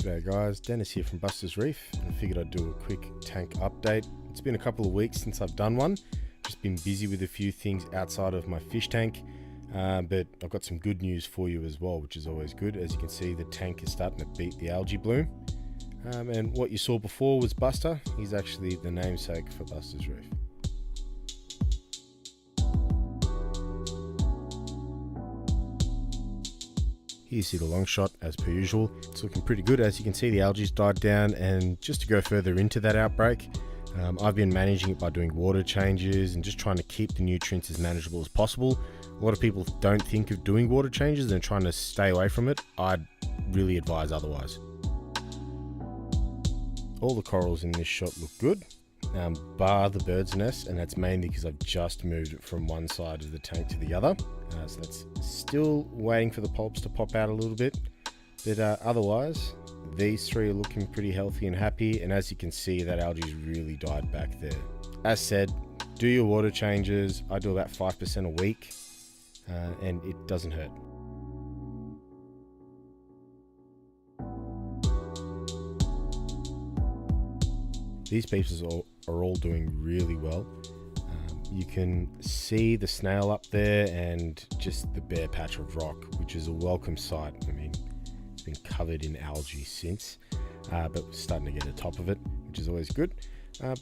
G'day guys, Dennis here from Buster's Reef, and I figured I'd do a quick tank update. It's been a couple of weeks since I've done one, just been busy with a few things outside of my fish tank, but I've got some good news for you as well, which is always good. As you can see, the tank is starting to beat the algae bloom, and what you saw before was Buster. He's actually the namesake for Buster's Reef. Here you see the Longshot as per usual. It's looking pretty good. As you can see, the algae's died down, and just to go further into that outbreak, I've been managing it by doing water changes and just trying to keep the nutrients as manageable as possible. A lot of people don't think of doing water changes and trying to stay away from it. I'd really advise otherwise. All the corals in this shot look good, bar the bird's nest, and that's mainly because I've just moved it from one side of the tank to the other. So that's still waiting for the polyps to pop out a little bit, but otherwise these three are looking pretty healthy and happy, and as you can see, that algae's really died back there. As said, do your water changes. I do about 5% a week, and it doesn't hurt. These pieces are all doing really well. You can see the snail up there and just the bare patch of rock, which is a welcome sight. I mean, it's been covered in algae since, but we're starting to get the top of it, which is always good.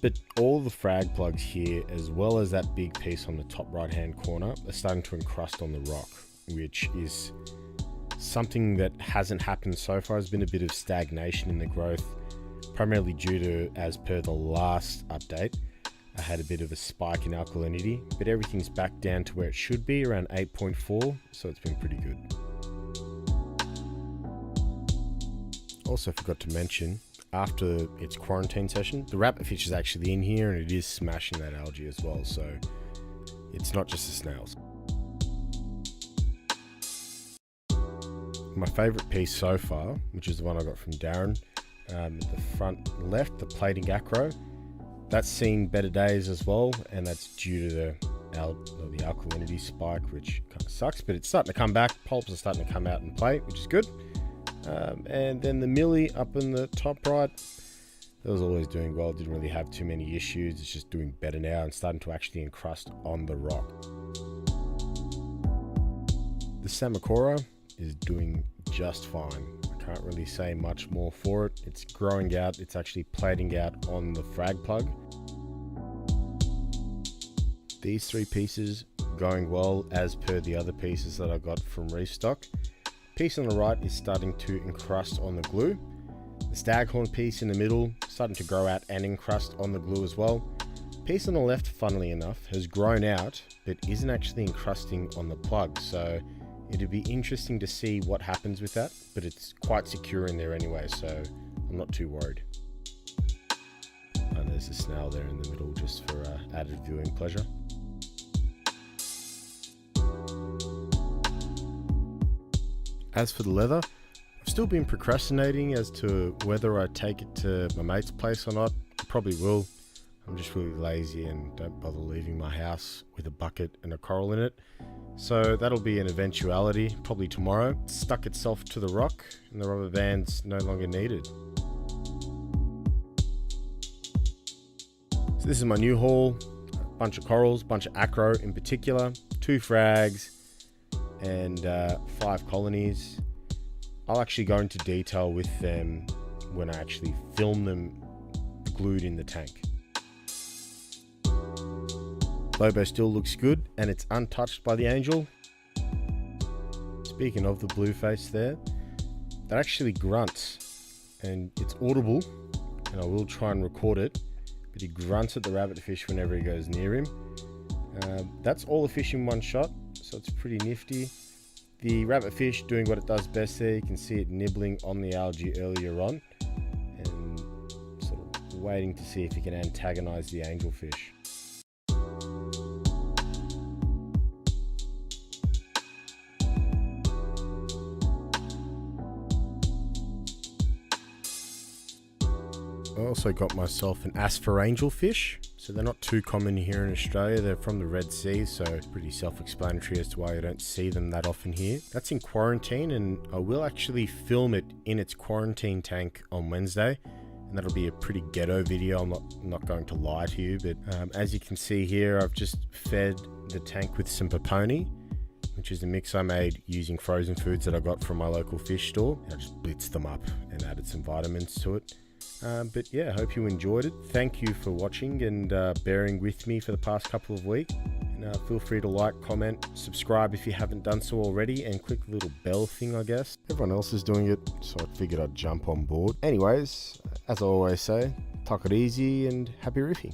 But all the frag plugs here, as well as that big piece on the top right hand corner, are starting to encrust on the rock, which is something that hasn't happened so far. There's been a bit of stagnation in the growth, primarily due to, as per the last update, I had a bit of a spike in alkalinity, but everything's back down to where it should be, around 8.4, so it's been pretty good. Also forgot to mention, after its quarantine session, the rabbitfish is actually in here and it is smashing that algae as well, so it's not just the snails. My favourite piece so far, which is the one I got from Darren, at the front left, the plating acro, that's seen better days as well, and that's due to the alkalinity spike, which kind of sucks, but it's starting to come back. Polyps are starting to come out and play, which is good. And then the millie up in the top right, that was always doing well, didn't really have too many issues. It's just doing better now and starting to actually encrust on the rock. The SEM Acorah is doing just fine. Can't really say much more for it. It's growing out, it's actually plating out on the frag plug. These three pieces going well as per the other pieces that I got from Reef stock. Piece on the right is starting to encrust on the glue. The staghorn piece in the middle starting to grow out and encrust on the glue as well. Piece on the left, funnily enough, has grown out but isn't actually encrusting on the plug, so it'd be interesting to see what happens with that, but it's quite secure in there anyway, so I'm not too worried. And there's a snail there in the middle just for added viewing pleasure. As for the leather, I've still been procrastinating as to whether I take it to my mate's place or not. I probably will. I'm just really lazy and don't bother leaving my house with a bucket and a coral in it. So that'll be an eventuality, probably tomorrow. It's stuck itself to the rock and the rubber band's no longer needed. So this is my new haul. A bunch of corals, bunch of acro in particular, 2 frags and 5 colonies. I'll actually go into detail with them when I actually film them glued in the tank. Lobo still looks good and it's untouched by the angel. Speaking of the blue face there, that actually grunts and it's audible, and I will try and record it, but he grunts at the rabbitfish whenever he goes near him. That's all the fish in one shot, so it's pretty nifty. The rabbitfish doing what it does best there. You can see it nibbling on the algae earlier on and sort of waiting to see if he can antagonize the angelfish. I also got myself an angelfish, So they're not too common here in Australia. They're from the Red Sea, so it's pretty self-explanatory as to why you don't see them that often here. That's in quarantine, and I will actually film it in its quarantine tank on Wednesday. And that'll be a pretty ghetto video, I'm not going to lie to you, but as you can see here, I've just fed the tank with some poponi, which is a mix I made using frozen foods that I got from my local fish store. I just blitzed them up and added some vitamins to it. But yeah, I hope you enjoyed it. Thank you for watching and bearing with me for the past couple of weeks. And feel free to like, comment, subscribe if you haven't done so already, and click the little bell thing, I guess. Everyone else is doing it, so I figured I'd jump on board. Anyways, as I always say, take it easy and happy reefing.